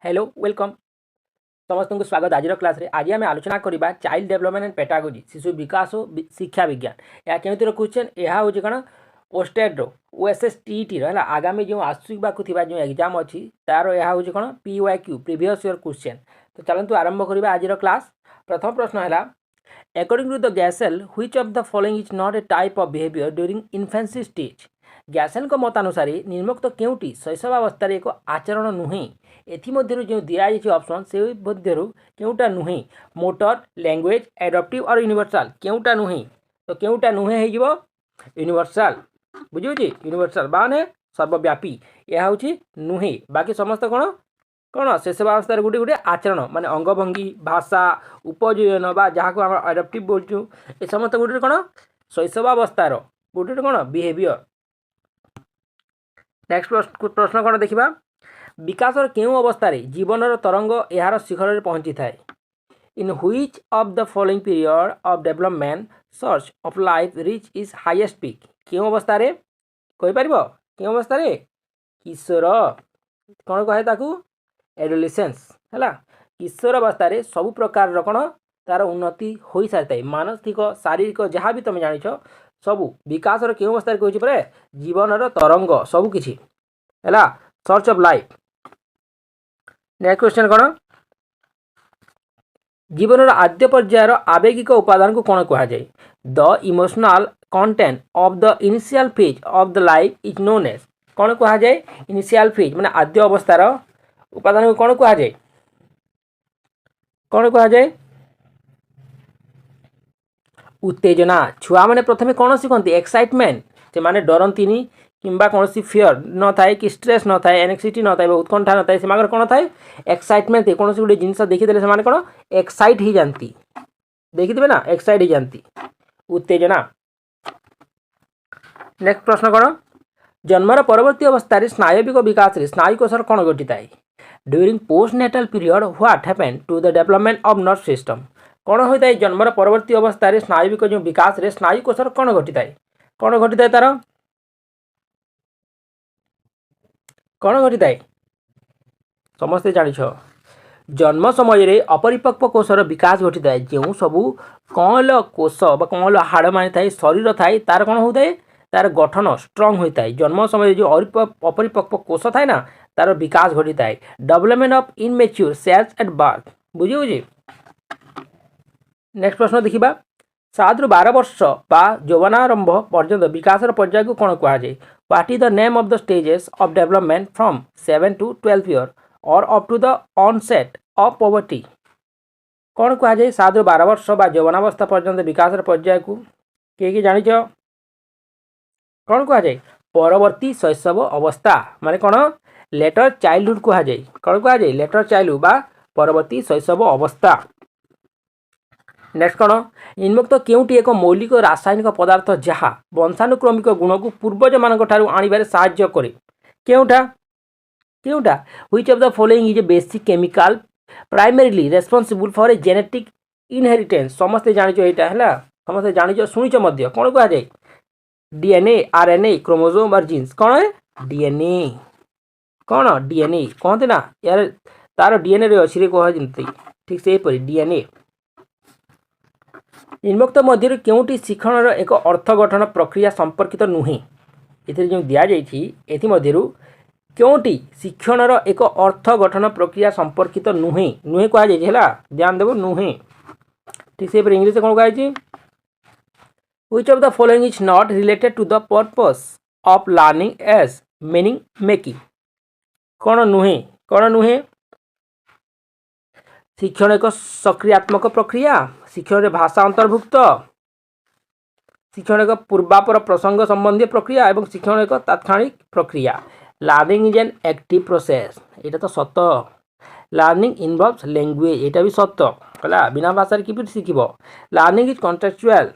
Hello welcome समस्त को स्वागत आज क्लास रे आज आम आलोचना करवा चाइल्ड डेवलपमेंट एंड पेडागोजी शिशु विकास और शिक्षा विज्ञान या केमितिर क्वेश्चन यह हूँ कौन ओस्टेड ओएसएसटीटी है आगामी जो आसवाक जो एग्जाम अच्छी तार यह हूँ कौन PYQ प्रीवियस ईयर क्वेश्चन। तो चलतु आरंभ करवा आज क्लास। प्रथम प्रश्न है according to the Gesell which of the following is not a type of behaviour during infancy stage. Gesell मतानुसार निम्नोक्त केउटी शैशवावस्था एक आचरण नुहे एमध्य जो दिखाई ऑप्शन से मध्य केउटा नुहे मोटर लैंग्वेज एडप्टिव और यूनिवर्सल केउटा नुहे। तो केउटा नुहे हो यूनिवर्सल बुझे यूनिवर्सल बाने सर्वव्यापी यह हूँ नुहे बाकी समस्त कौन कौन शैशवावस्थार गोटे गोटे आचरण माने अंगभंगी भाषा उपजीवन बा जहाँ को आम एडप्टिव बोलूँ ये समस्त गोटे कौन शैशवावस्थार गोटे कौन बिहेवियर। नेक्स्ट प्रश्न कौन देखा विकासर केउ अवस्था जीवन तरंग यार शिखर में पहुँची थाए in which of the following period of development search of life rich is highest peak केउ अवस्था रे कहि परिबो केउ अवस्था रे किशोर कौन कहे ताकू एडोलेसेंस है किशोर अवस्था रे सब प्रकार कौन तार उन्नति हो सारी थाए मानसिक शारीरिक जहाँ भी तुम जान सबू विकासर केउ अवस्था रे कहछि परे जीवन तरंग सबू किछि है search of life. Next question कौन जीवन आद्य पर्यायर आवेगिक उपादान को कौन कह जाए the emotional content of the initial phase of the life is known as कौन कह जाए इनिशियल फेज माने आद्य अवस्थार उपादान को कौन कह जाए कौन कह जाए उत्तेजना छुआ मैंने प्रथम कौन शिखती एक्साइटमेंट से माने डरती किंबा कौन फियर न थाए कि स्ट्रेस न थाए एनेक्सिटी न थाए उत्कंठा न थाए से कौन थाए एक्साइटमेंट कौन गोटे जिनस देखीदे से कौन एक्साइट ही जाती देखिथे ना एक्साइट ही जाती उत्तेजना। नेक्स्ट प्रश्न कौन जन्मर परवर्ती अवस्था स्नायविक विकास स्नायुकोशर कौन घटी थाए during postnatal period what happened to the development of nerve system कौन होता है जन्मर परवर्ती अवस्था स्नायविक जो विकास स्नायुकोशर कौन घटी थाए कौन घटी थाए तार कौन घटी थाए समस्ते जान जन्म समय अपरिपक्व कोशर विकास घटी थाए जो सबू कौल कोश कौल हाड़ मानी थाए शरीर थाए तार कौन होता है तार गठन स्ट्रंग होता है जन्म समय जो अपरिपक्व कोश थाए ना तार विकास घटी थाए development of immature cells at birth बुझे बुझे। नेक्स्ट प्रश्न देखा 7 ରୁ 12 वर्ष बा यौवनारंभ पर्यंत विकासर पर्याय को कौन कह जाए what is the name of the stages of development from 7 to 12 year और up to the onset of poverty कौन कह जाए 7 ରୁ 12 वर्ष बा यौवनावस्था पर्यंत विकासर पर्याय को किए जान कौन कह जाए परवर्ती शैशव अवस्था माने कौन लेटर चाइल्डहुड कह जाए कौन कह जाए लेटर चाइल्डहुड बा परवर्ती शैशव अवस्था। नेक्स्ट कौन निम्नोक्त केउटी एक मौलिक रासायनिक पदार्थ जहाँ वंशानुक्रमिक गुण को पूर्वज मान आने साहाय्य करे केउटा केउटा which of the following is a basic chemical primarily responsible for a genetic inheritance समस्ते जान है समस्ते जान शुणिच कौन कह जाए DNA RNA क्रोमोसोम और जीन्स कौन है DNA कौन DNA कहते ना यार तार DNA रे अच्छी कह जमी ठीक से DNA। निम्नोक्त मध्य केउटी शिक्षण एक अर्थ गठन प्रक्रिया संपर्कित नुहे ये जो दि जाइए केउटी शिक्षण एक अर्थ गठन प्रक्रिया संपर्कित नुहे नुहे कह जाए ध्यान देव नुहे ठीक से इंग्लिश कौन कह which of the following is not related to the purpose of learning as meaning making कौन नुहे शिक्षण एक सक्रियात्मक प्रक्रिया शिक्षण रे भाषा अंतर्भुक्त शिक्षण एक पूर्वापर प्रसंग संबंधी प्रक्रिया एवं शिक्षण एक तात्क्षणिक प्रक्रिया learning is an active process यहाँ तो सत लर्निंग इनवॉल्व्स लैंग्वेज यहाँ भी सत है बिना भाषा कि शिखब लर्निंग इज कॉन्टेक्चुअल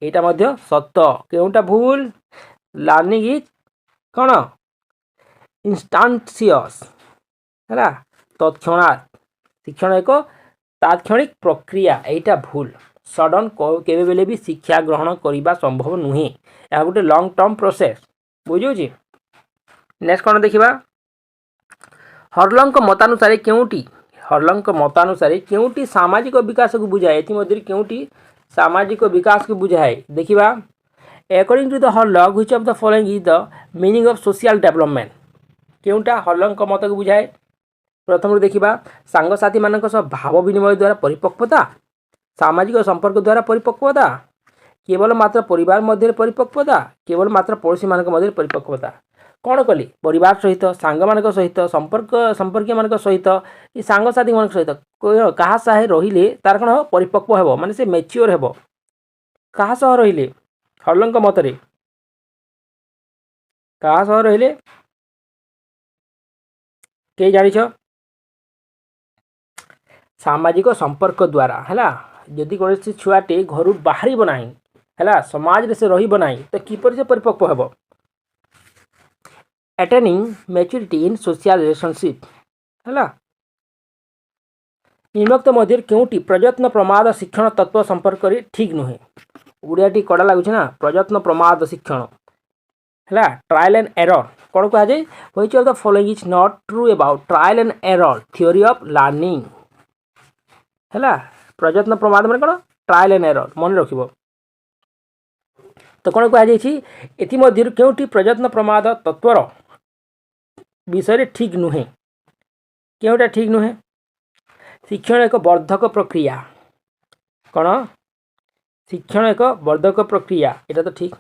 यहाँ सत केउटा भूल लर्निंग इज कौन इंस्टांशियस है तत्क्षणात् शिक्षण एक तात्क्षणिक प्रक्रिया यहाँ भूल सडन केवे बेले भी शिक्षा ग्रहण करने संभव नुहे यह गोटे लंग टर्म प्रोसेस बुझे। नेक्स्ट कौन देखा हर्लंक मतानुसार केउटी सामाजिक विकास को बुझाए एथि केउटी सामाजिक विकास को बुझाए देखिबा according to the Hurlock which of the following is the meaning of social development केउटा हर्लंक मत को बुझाए प्रथम देखिबा सांगसाथी मानक सह भाव विनिमय द्वारा परिपक्वता सामाजिक संपर्क द्वारा परिपक्वता केवल मात्र परिवार मध्य परिपक्वता केवल मात्र पड़ोशी मान मध्य परिपक्वता कौन कली परिवार सहित सांग मान सहित संपर्क मान सहित कि सांगसाथी मान सहित क्या सह रहिले तार कौन परिपक्व हेबो माने से मैच्योर हेबो क्या सह रहिले हर्लंक मतरे क्या सह रहिले के जानिछ सामाजिक संपर्क द्वारा है जदि कौन छुआटे घर बाहर ना है समाज रे से रहिबो नाही तो किपर से परिपक्व हेबो अटेनिंग मैच्योरिटी इन सोशल रिलेशनशिप है निम्नोक्त मध्य केउटी प्रयत्न प्रमाद शिक्षण तत्व संपर्क ठीक नुहे ओडिया टी कड़ा लगुच ना प्रयत्न प्रमाद शिक्षण है ट्रायल एंड एरर कौन कह जाए which of the following is not true about trial and error theory of learning है प्रयत्न प्रमाद मैंने कौन ट्रायल एंड एरर मन रखिबो तो कौन कह केउटी प्रयत्न प्रमाद तत्वर विषय ठीक नुहे केउटा ठीक नुहे शिक्षण एक वर्धक प्रक्रिया कौन शिक्षण एक वर्धक प्रक्रिया एटा तो ठीक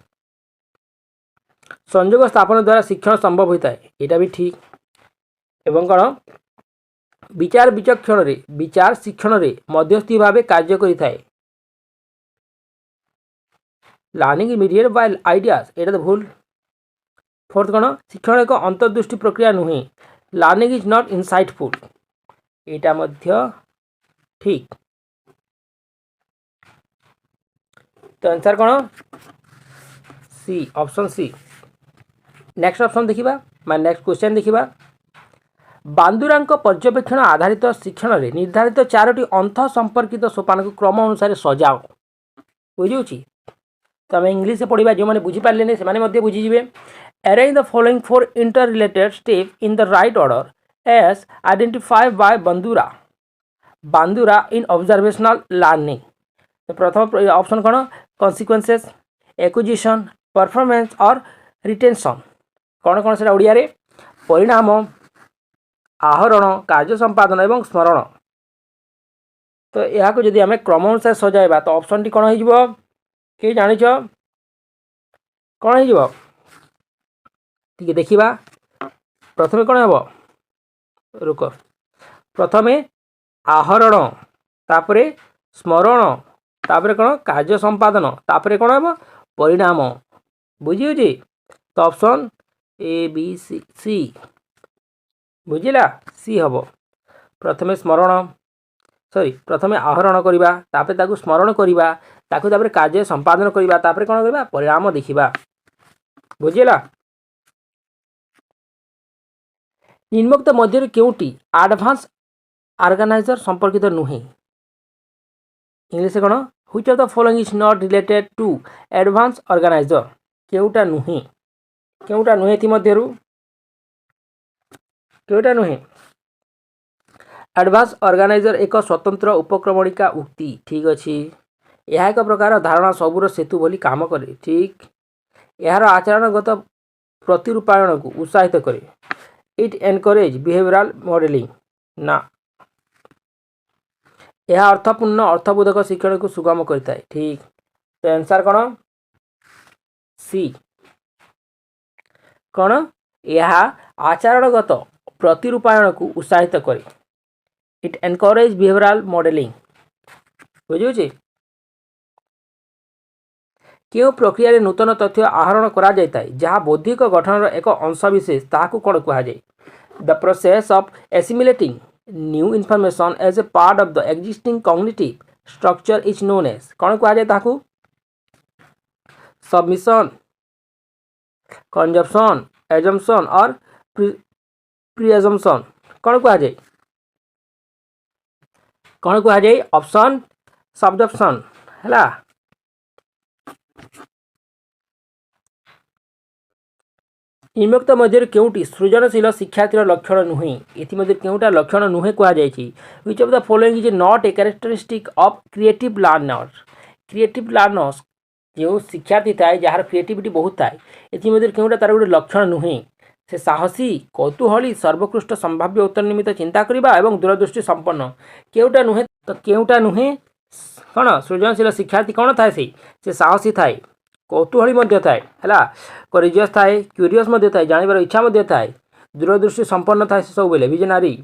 संयोग स्थापन द्वारा शिक्षण संभव होता है यहाँ भी ठीक एवं कौन विचार शिक्षण रे मध्यस्थी भाव कार्य करिथाए लर्निंग इमीडिएट बाय आइडियाज एटा तो भूल फोर्थ कौन शिक्षण एक अंतर्दृष्टि प्रक्रिया नुहे लर्निंग इज नॉट इनसाइटफुल एटा मध्य ठीक तो आंसर कौन C option C next option देखिबा मैं नेक्स्ट क्वेश्चन देखिबा बांदुरांक पर्यवेक्षण आधारित शिक्षण रे निर्धारित 4टी अंत संपर्कित सोपान को क्रम अनुसार सजाओ बुझी तो आम इंग्लीश से पढ़ा जो मैंने बुझीपारे से बुझीजे arrange the following 4 interrelated step in the right order as identified by Bandura in observational learning तो प्रथम ऑप्शन कौन कॉन्सिक्वेंसेस एक्विजिशन परफॉर्मेंस और रिटेंशन कौन कौन से ओडिया रे परिणाम आहरण कार्य संपादन एवं स्मरण तो यह जदि आम क्रम अनुसार सजाइबा तो ऑप्शन टी कौन हो कि जानिछ कौन हो देखिबा प्रथमे कौन हेबो रुक प्रथमे आहरण तापरे स्मरण तापरे कौन कार्य संपादन तापरे कौन हेबो परिणाम बुझी तो ऑप्शन ए बी सी बुझिला सी हम प्रथमे स्मरण प्रथमे आहरण करवा तापरे ताकू स्मरण करवा ताकू तापरे कार्य संपादन करवा तापरे कौन करवा परिणाम देखिबा बुझिला निम्नोक्त मध्य केउटी एडवांस ऑर्गेनाइजर संपर्कित नुहे इंग्लिश कौन which of the following is not related to advance organiser केउटा नुहे थी मध्यरु केउटा नुहे एडवांस ऑर्गेनाइजर एक स्वतंत्र उपक्रमणिका उक्ति ठीक अच्छी यह एक प्रकार धारणा सबूर सेतु बोली काम करे ठीक यार आचरणगत प्रतिरूपायन को उत्साहित करे इट एनकरेज बिहेवियरल मॉडलिंग ना यह अर्थपूर्ण अर्थबोधक शिक्षण को सुगम करता है ठीक तो आंसर कौन सी कौन यह आचरणगत प्रतिरूपायन को उत्साहित करे इट एनकरेज बिहेवियरल मॉडलिंग बुझे क्यों प्रक्रिया रे नूतन तथ्य आहरण करा जाता है जहाँ बौद्धिक गठन एक अंश विशेष ताकू कौन कहुए the process of assimilating new information as a part of the existing cognitive structure is known as कौन कहुए ताकू सबमिशन कंजप्शन एजम्पशन और प्रीअजम्पशन कौन कहुए कौन कहुए ऑप्शन सबजप्शन है निम्नोक्त मध्य केउटी सृजनशील शिक्षार्थीर लक्षण नुहे एमध्य केउटा लक्षण नुहे कहुई which of the following is not a characteristic of creative learners जो शिक्षार्थी थाए जार क्रिएटिविटी बहुत थाए एमध्य केउटा तार गोटे लक्षण नुहे से साहसी कौतूहली सर्वोत्कृष्ट संभाव्य उत्तर निमित्त चिंता करने और दूरदृष्टि संपन्न केउटा नुहे तो केउटा नुहे कौन सृजनशील शिक्षार्थी कौन थाए से साहसी थाए कौतूहली मध्य थाए है करेजियस थाए क्यूरीयस मध्य थाए जानवर इच्छा मध्य थाए दूरदृष्टि संपन्न थाए सब बेले विजनारी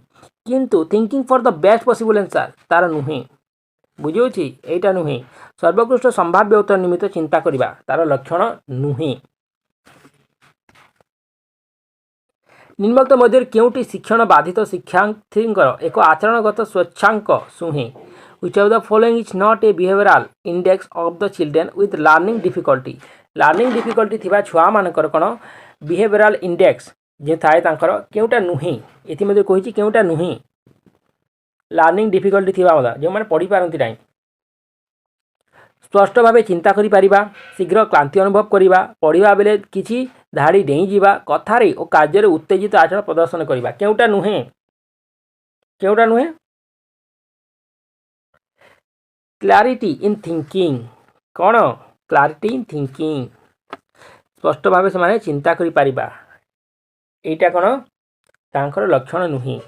किंतु thinking for the best possible answer तार नुहे बुझी एटा नुहे सर्वोत्कृष्ट संभाव्य उत्तर निमित्त चिंता करने तार लक्षण नुहे निम्नोक्त मध्य केउटी शिक्षण बाधित शिक्षार्थी एक आचरणगत स्वच्छांक सुहे which of the following is not a behavioral index of the children with learning difficulty थिबा छुआ मानकर कोन behavioral index जे थाए तांकर केउटा नुहे एथि मध्ये कहिछि केउटा नुहे लर्निंग डिफिकल्टी थिबा वाला जे माने पढ़ी पारंती नाही स्पष्ट भावे चिंता करि परिबा शीघ्र क्लांति अनुभव करिबा पढ़िबा बेले किछि धाड़ी डेई जिबा कथारे ओ कार्य उत्तेजित आचरण प्रदर्शन करिबा केउटा नुहे क्लारिटी इन थिंकिंग कौन क्लारिटी इन थिंकिंग स्पष्ट भाव से माने चिंता करि परिबा एटा कौन तांकर लक्षण नुही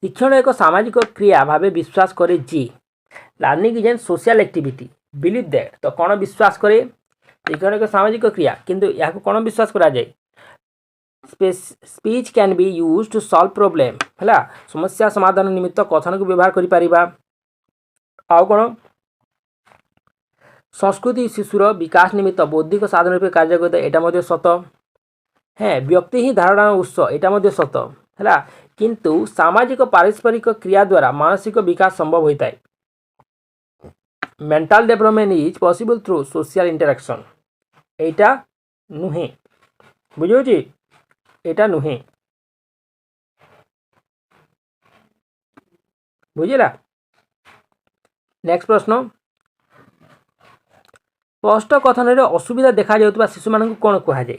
शिक्षण एक सामाजिक क्रिया भावे विश्वास करे जी learning is an social activity believe that तो कौन विश्वास करे शिक्षण एक सामाजिक क्रिया किंतु या कौन विश्वास करा जाए speech can be use to solve problem है समस्या समाधान निमित्त कथन को व्यवहार करि परिबा आउ कौन संस्कृति शिशुर विकास निमित्त बौद्धिक साधन रूप कार्य करता है एटा सत है व्यक्ति ही धारणा उत्स एटा सत है किंतु सामाजिक पारस्परिक क्रिया द्वारा मानसिक विकास संभव होता है mental development is possible through social interaction एटा नुहे बुझे एटा नुहे बुझेला नेक्स्ट प्रश्न स्पष्ट कथन असुविधा देखा जाउतबा शिशु मानक कोन कहा जाय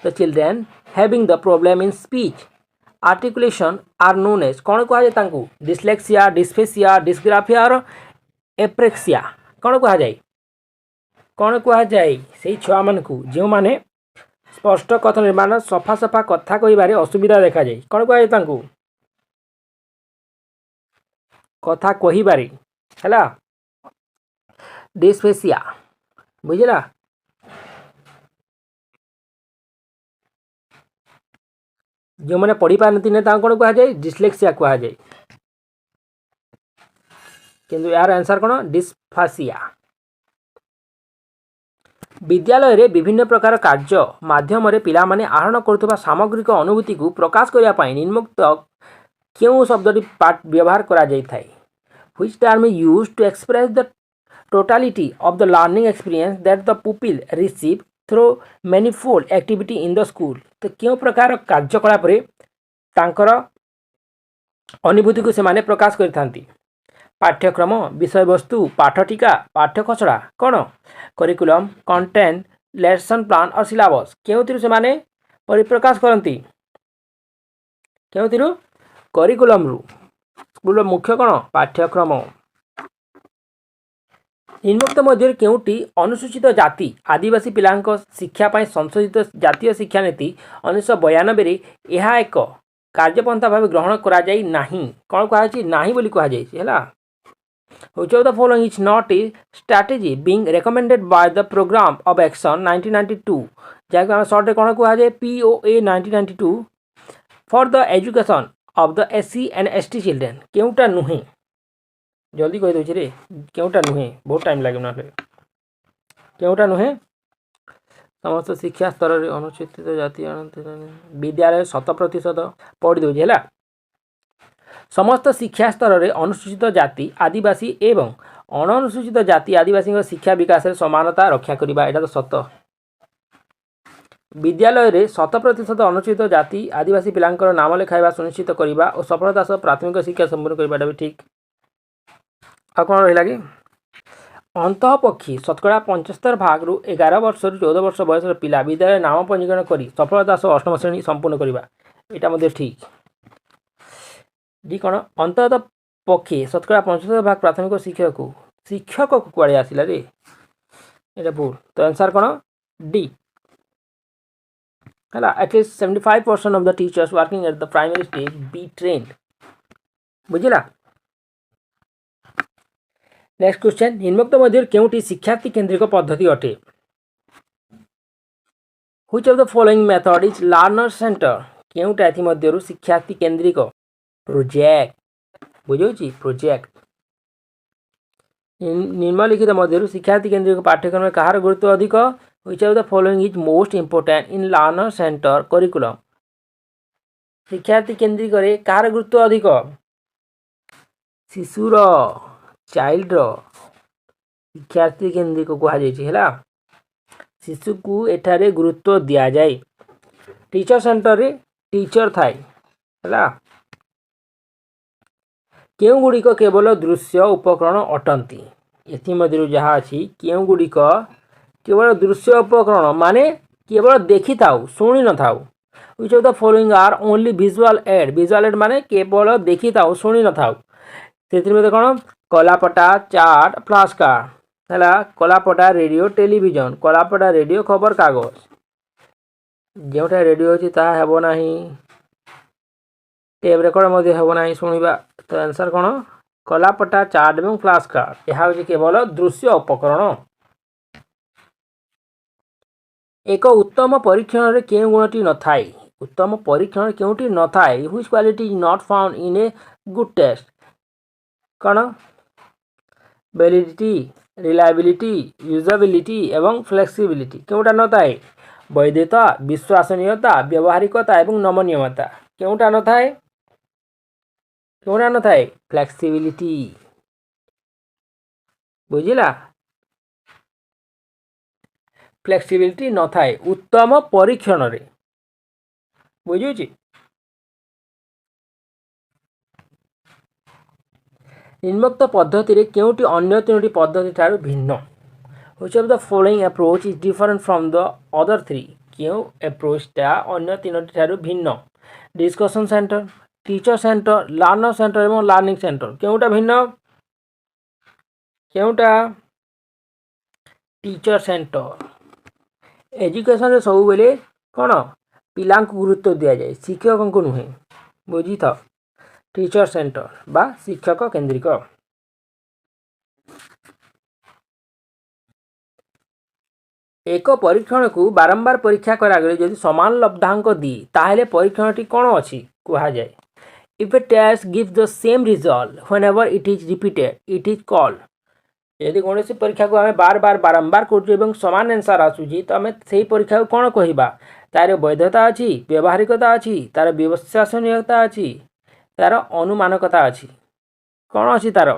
the children having the problem in speech articulation are known as कौन कहुए तांकू डिस्लेक्सिया डिस्फेसिया डिस्ग्राफिया और एप्रेक्सिया कौन कहुए से छुआ मान जो मैंने स्पष्ट कथन निर्माण सफा सफा कथा कह असुविधा देखा जाए कौन कहुए तांकू कथा कहिबारे है डिस्फेसिया बुझला जो मैंने पढ़ी पारती ना कौन कहुए डिस्लेक्सिया कहुए किंतु यार आंसर कौन डिस्फासिया विद्यालय रे विभिन्न प्रकार कार्य माध्यम पिला माने आहरण करुवा सामग्रिक अनुभूति को प्रकाश करने निम्नोक्त क्यों शब्द पार्ट व्यवहार करा जाय थाए which term is used to express the totality of the learning experience that the pupil receive through manifold activity in the school तो क्यों प्रकार कार्यकलाप तांकर अनुभूति को से प्रकाश करथांती पाठ्यक्रम विषय वस्तु पाठटिका पाठ्यखसड़ा कौन करिकुलम कंटेंट लेसन प्लान और सिलेबस क्यों से माने परिप्रकाश करती क्यों करिकुलम रु स्कूल मुख्य कौन पाठ्यक्रम निम्नोक्त मध्य केउटी अनुसूचित जाति आदिवासी पिलांक शिक्षा पाई संशोधित जातीय शिक्षा नीति 1992 यह एक कार्यपंथा भाव ग्रहण करा जाई नाही कौन कहुई नाही बोली कहुई है Which of the following is not a strategy being recommended by the Program of Action 1992 जैसे हम शॉर्ट कौन कहुए POA 1992 for the education of the SC and ST children केउटा नुहे जल्दी कही दूसरे केउटा नुहे बहुत टाइम लगे ना केउटा नुहे समस्त शिक्षा स्तर में अनुसूचित जाति विद्यालय 100% पढ़ी दूसरी है समस्त शिक्षा स्तर में अनुसूचित जाति आदिवासी एवं अणअनुसूचित जाति आदिवासी शिक्षा विकास समानता रक्षा करवा यहाँ तो सत विद्यालय में 100% अनुसूचित जाति आदिवासी पिलांकर नाम लिखाइबा सुनिश्चित करवा और सफलता सह प्राथमिक शिक्षा संपूर्ण करवाटा भी ठीक आ कौन रहा कि अंतःपक्षी शतकड़ा 75 भाग रु 11 वर्ष रु 14 वर्ष बयसर पिला विद्यालय नाम पंजीकरण करी सफलता सह अष्टम श्रेणी संपूर्ण करवा एटा मध्य ठीक डी कौन अंतत पक्षी शतकड़ा 75 भाग प्राथमिक शिक्षक शिक्षक कुआड़े आसला रे एटा भूल तो आंसर कौन डी है at least 75% of the teachers working at the primary stage be trained बुझिला। नेक्स्ट क्वेश्चन निम्नोक्त मध्य केउटी शिक्षार्थी केंद्रिक पद्धति अटे which of the following method is learner centre केउटा एथि मध्यरु शिक्षार्थी केंद्रिक प्रोजेक्ट बुझौछि प्रोजेक्ट निम्नलिखित मध्यरु शिक्षार्थी केंद्रिक पाठ्यक्रम में कहार गुरुत्व अधिक which of the following is most important in learner centre curriculum शिक्षार्थी केंद्रिक रे कहार गुरुत्व अधिक शिशुर चाइल्ड शिक्षार्थी केंद्रिक कहुला शिशु को एठारे गुरुत्व दिया जाए टीचर सेंटर रे टीचर थाए है केउ गुड़िक केवल दृश्य उपकरण अटंती एमध्य जहाँ अच्छी केउ गुड़िक केवल दृश्य उपकरण माने केवल देखी थाउ शुणी न थाउ which of the following are only visual aid माने केवल देखी थाउ शुणी न थाउ से कौन कलापटा चार्ट फ्लाश कार्ड है कलापटा रेडियो टेलीविजन कलापटा रेडियो खबर कागज जोटा रेडियो अच्छी ताहा हेब नाही टेप रेकर्ड मध्य हेब नाही शुणिबा तो आंसर कौन कलापटा चार्ट एवं फ्लाश कार्ड यह हूँ केवल दृश्य उपकरण एक उत्तम परीक्षण रे केउ गुणटी न थाए उत्तम परीक्षण केउटी न थाए which quality is not found in a good test कौन वैलिडिटी रिलायबिलिटी यूजेबिलिटी एवं फ्लेक्सिबिलिटी केउटा न थाए वैधता विश्वसनीयता व्यवहारिकता एवं नमनीयता केउटा न थाए फ्लेक्सिबिलिटी बुझिला फ्लेक्सिबिलिटी न थाए उत्तम परीक्षण रे बुझुची निम्नोक्त पद्धति रे केउटी अन्य तीनोटी पद्धति ठारू भिन्न which of the following approach is different from the other three केउ अप्रोचटा अन्य तीनोटी ठारू भिन्न discussion centre teacher centre learner centre एवं लर्निंग सेंटर केउटा भिन्न केउटा टीचर सेंटर एजुकेशन रे सब बेले कौन पिला गुरुत्व दि जाए शिक्षक को नुहे बुझी था टीचर सेंटर बा शिक्षक केंद्रिक एक परीक्षण को बारंबार परीक्षा करागले यदि समान लब्धांक दी ताहेले परीक्षणटी कौन अच्छी कहा जाए if a test gives the same result whenever it is repeated it is called यदि कौन परीक्षा को आम बार बार बारंबार कर समान आंसर आसूँ तो आम से परीक्षा को कौन कहवा तार वैधता अच्छी व्यवहारिकता अच्छी तार विश्वसनीयता अच्छी तार अनुमानकता अच्छी कौन अच्छी तार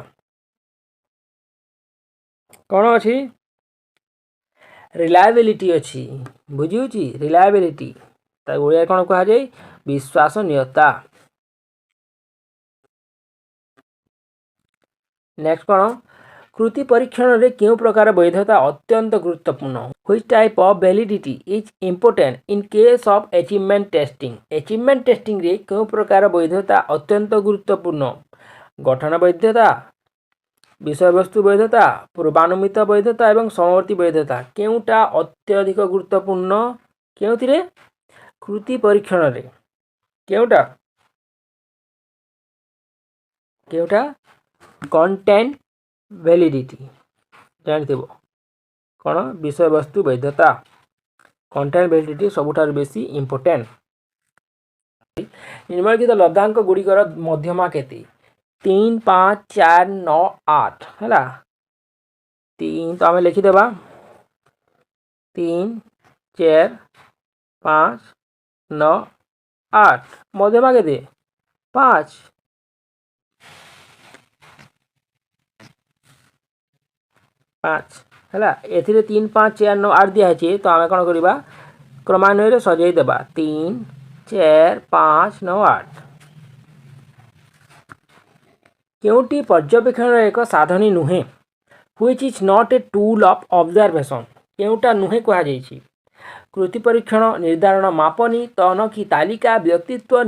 कौन अच्छी रिलायबिलिटी अच्छी बुझी रिलायबिलिटी तार ओडिया कौन कह जाए विश्वसनीयता नेक्स्ट कौन कृति परीक्षण रे क्यों प्रकार वैधता अत्यंत गुरुत्वपूर्ण which type of validity is important in case of achievement testing रे क्यों प्रकार वैधता अत्यंत गुरुत्वपूर्ण गठन वैधता विषय वस्तु वैधता पूर्वानुमित वैधता एवं समवर्ती वैधता केउटा अत्यधिक गुरुत्वपूर्ण केउथिरे कृति परीक्षण रे केउटा कंटेंट वैलिडिटी जानते कौन विषय वस्तु वैधता कंटेंट वैलिडिटी सबुठार बेसी इंपोर्टेंट निम्नलिखित लब्धांक गुड़िकर मध्यमा केते 3 5 4 9 8 है 3 तो आम लिखिदेवा 3 4 5 9 8 मध्यमा केते 5 5 है ए 3 5 4 9 8 दिखाई तो आम कौन करवा क्रमान्वय सजाई देवा 3 4 5 9 8 केउटी पर्यवेक्षण एक साधनी नुहे which is not a tool of observation केउटा नुहे कहा जाइछि कृति परीक्षण निर्धारण मापनी तनखी तालिका व्यक्तित्व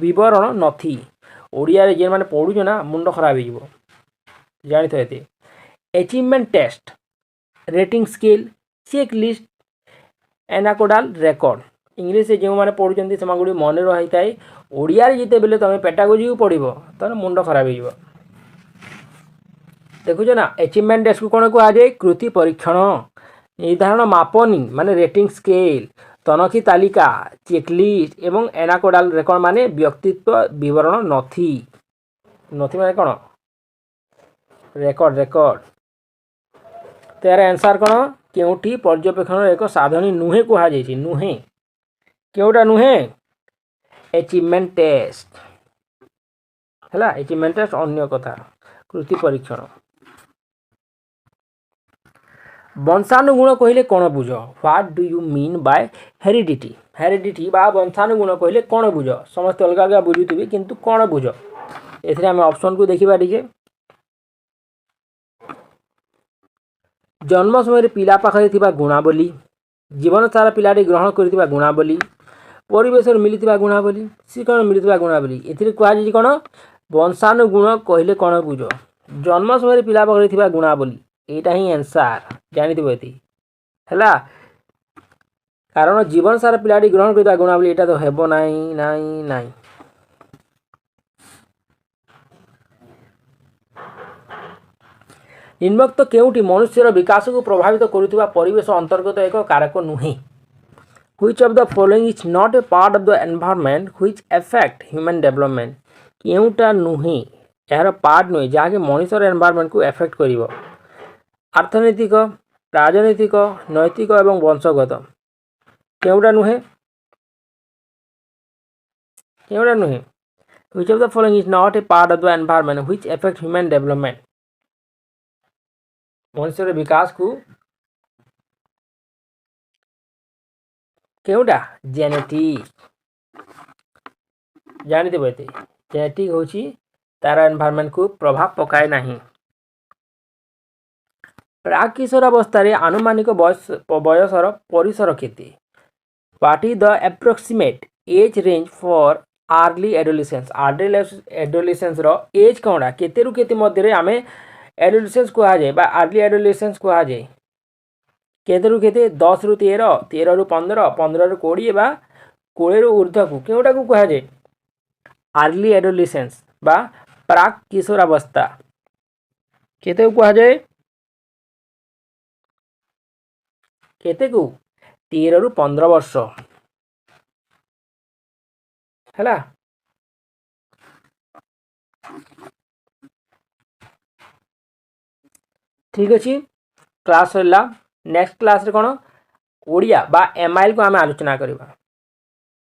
विवरण नथी ओडिया रे जे माने पढुछ ना मुंड खराब हो जानि तो एते achievement test rating scale check list anecdotal record English से जो माने पढुचंती समा गुडी मन रही थाए ओडिया रे जिते बेले तमे पेटागोजी को पढिबो त मुंड खराब हो देखुछ ना अचीवमेंट टेस्ट को कोन को आ जाए कृति परीक्षण निर्धारण मापनी माने रेटिंग स्केल तनखी तालिका चेकलिस्ट एवं एनाकोडाल रेकर्ड माने व्यक्तित्व विवरण नथी नथी माने कोन रेकर्ड रेकर्ड तार आंसर कोन केउटी पर्यवेक्षण एक साधनी नुहे कहा जाइछि नुहे केउटा नुहे अचीवमेंट टेस्ट हला अचीवमेंट टेस्ट अन्य कथा कृति परीक्षण वंशानुगुण कहले कौन बुझ what do you mean by heredity heredity बा वंशानुगुण कहले कौन बुझ समस्त अलग अलग बुझुथिबे किंतु कौन बुझ एथरे हम ऑप्शन को देखिबा टिके जन्म समय पिला पाखरे थिबा गुणावली जीवन सारा पिलाटी ग्रहण करथिबा गुणावली परिवेश मिलिथिबा गुणावली शिक्षण मिलिथिबा गुणावली एथरे कहा जे कोन वंशानुगुण कहले कौन बुझ जन्म समय पिला पाखरे थिबा गुणावली एटा ही आंसर जानि दिबो एति हला कारण जीवन सारा पिलाटी ग्रहण करथिबा गुणावली एटा तो हेबो नाही नाही नाही निम्नोक्त केउटी मनुष्यर विकास को प्रभावित करुवा परिवेश अंतर्गत एक कारक नुहे which of the following is not a part of the environment which affect human development केउटा नुहे यार पार्ट नुहे जहाँकि मनुष्यर एनवायरनमेंट को एफेक्ट करिवो अर्थनैतिक राजनैतिक नैतिक एवं वंशगत केउटा नुहे which of the following is not a part of the environment which affect human development मनुष्य विकास को केउटा जेनेटिक जानि देबो एते जेनेटिक होची तार एनवायरनमेंट को प्रभाव पकाए नहीं प्राक किशोर अवस्था रे आनुमानिक बयसर परिसर केते what is the approximate age range for early adolescence रो एज कोना केते रु केते मध्य रे आमे एडोलेसेंस को आ जाए बा अर्ली एडोलेसेंस को आ जाए केते रु केते 10 रु 13 13 रु 15 15 रु 20 बा 20 रु ऊर्ध्व को केउटा को कहा जाए अर्ली एडोलेसेंस बा प्राक किशोर अवस्था केते को कहा जाए केते को 13 रु 15 वर्ष हैला ठीक अच्छे क्लास नेक्स्ट क्लास रे कोन ओडिया बा एमआईएल को आम आलोचना करबा।